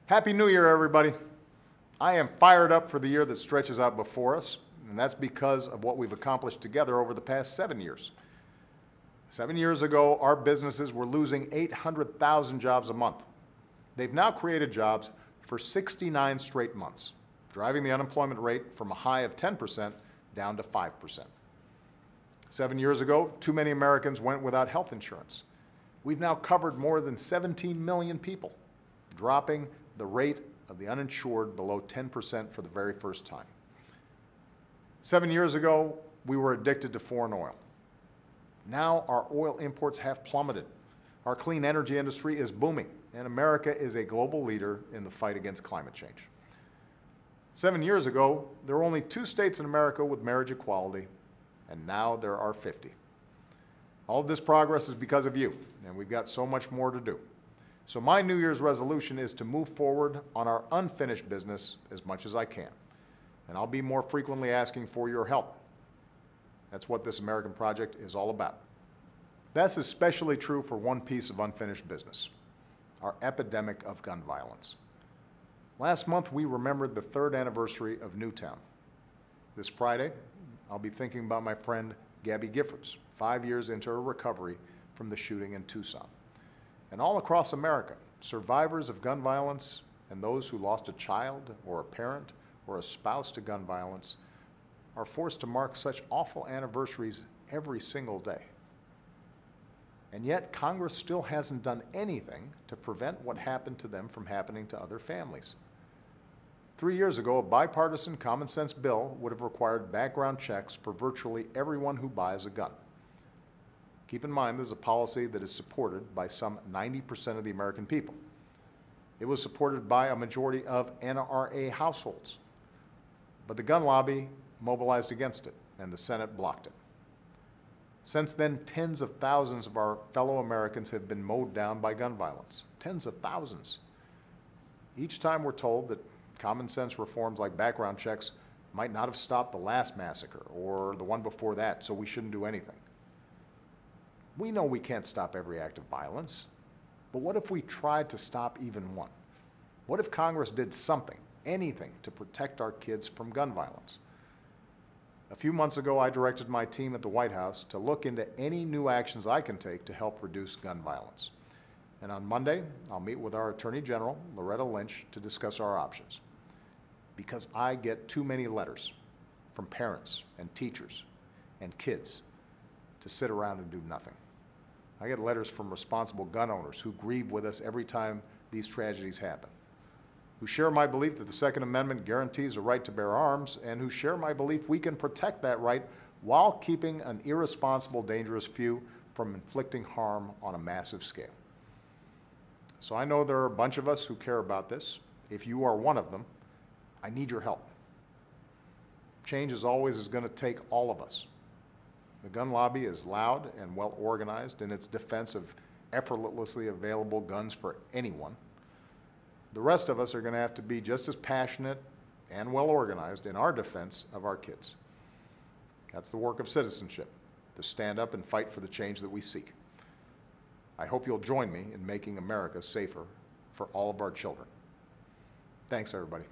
Happy New Year, everybody. I am fired up for the year that stretches out before us, and that's because of what we've accomplished together over the past 7 years. 7 years ago, our businesses were losing 800,000 jobs a month. They've now created jobs for 69 straight months, driving the unemployment rate from a high of 10% down to 5%. 7 years ago, too many Americans went without health insurance. We've now covered more than 17 million people, dropping the rate of the uninsured below 10% for the very first time. 7 years ago, we were addicted to foreign oil. Now our oil imports have plummeted. Our clean energy industry is booming, and America is a global leader in the fight against climate change. 7 years ago, there were only 2 states in America with marriage equality, and now there are 50. All of this progress is because of you, and we've got so much more to do. So my New Year's resolution is to move forward on our unfinished business as much as I can. And I'll be more frequently asking for your help. That's what this American project is all about. That's especially true for one piece of unfinished business, our epidemic of gun violence. Last month, we remembered the 3rd anniversary of Newtown. This Friday, I'll be thinking about my friend Gabby Giffords, 5 years into her recovery from the shooting in Tucson. And all across America, survivors of gun violence and those who lost a child or a parent or a spouse to gun violence are forced to mark such awful anniversaries every single day. And yet, Congress still hasn't done anything to prevent what happened to them from happening to other families. 3 years ago, a bipartisan common sense bill would have required background checks for virtually everyone who buys a gun. Keep in mind, this is a policy that is supported by some 90% of the American people. It was supported by a majority of NRA households. But the gun lobby mobilized against it, and the Senate blocked it. Since then, tens of thousands of our fellow Americans have been mowed down by gun violence. Tens of thousands. Each time we're told that common sense reforms like background checks might not have stopped the last massacre or the one before that, so we shouldn't do anything. We know we can't stop every act of violence, but what if we tried to stop even one? What if Congress did something, anything, to protect our kids from gun violence? A few months ago, I directed my team at the White House to look into any new actions I can take to help reduce gun violence. And on Monday, I'll meet with our Attorney General, Loretta Lynch, to discuss our options. Because I get too many letters from parents and teachers and kids to sit around and do nothing. I get letters from responsible gun owners who grieve with us every time these tragedies happen, who share my belief that the Second Amendment guarantees a right to bear arms, and who share my belief we can protect that right while keeping an irresponsible, dangerous few from inflicting harm on a massive scale. So I know there are a bunch of us who care about this. If you are one of them, I need your help. Change, as always, is going to take all of us. The gun lobby is loud and well organized in its defense of effortlessly available guns for anyone. The rest of us are going to have to be just as passionate and well organized in our defense of our kids. That's the work of citizenship, to stand up and fight for the change that we seek. I hope you'll join me in making America safer for all of our children. Thanks, everybody.